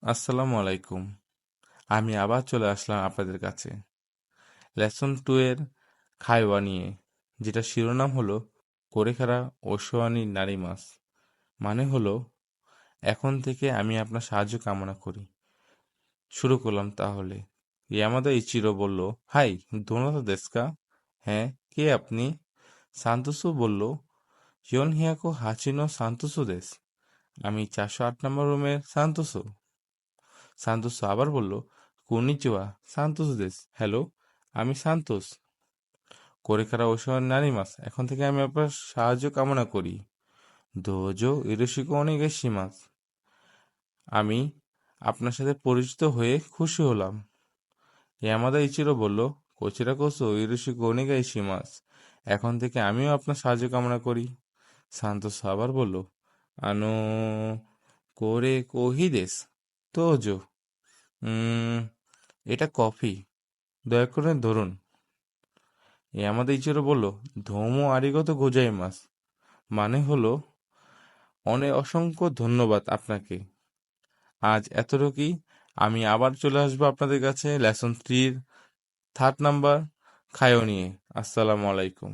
আসসালামু আলাইকুম। আমি আবার চলে আসলাম আপনাদের কাছে লেসন 2 এর খায়ওয়া নিয়ে, যেটা শিরোনাম হলো করেখারা ওসোয়ানি নারী মাছ। মানে হলো এখন থেকে আমি আপনার সাহায্য কামনা করি। শুরু করলাম তাহলে। ইয়ামাদা ইচিরো বলল, হাই, দোনাতা দেস্কা? হ্যাঁ, কে আপনি? সান্তোসু বলল, ইয়ন হিয়াকো হাচিনো সান্তোসু দেস। আমি 408 নম্বর রুমের সান্তোসু। সান্তোস আবার বলল, কনিচিওয়া, সান্তোস দেস। হ্যালো, আমি সান্তোস। কোরেকারা ওসমান নারিমাস, এখন থেকে আমি আপনার সাহায্য কামনা করি। দোজো ইরোশিকো ওনেগাইশিমাস। আমি আপনার সাথে পরিচিত হয়ে খুশি হলাম। ইয়ামাদা ইচিরো বলল, কোচিরা কোসো ইরোশিকো ওনেগাইশিমাস। এখন থেকে আমিও আপনার সাহায্য কামনা করি। সান্তোস আবার বলল, আনো কোরে কোহিদেস তোজো। এটা কফি, দয়া করে ধরুন। আমাদের ইচিরো বলল, ধৌমো আরিগত গোজাইমাস। মানে হলো অনেক অসংখ্য ধন্যবাদ আপনাকে। আজ এতটুকুই। আমি আবার চলে আসবো আপনাদের কাছে লেসন 3 থার্ড নাম্বার খায়ো নিয়ে। আসসালামু আলাইকুম।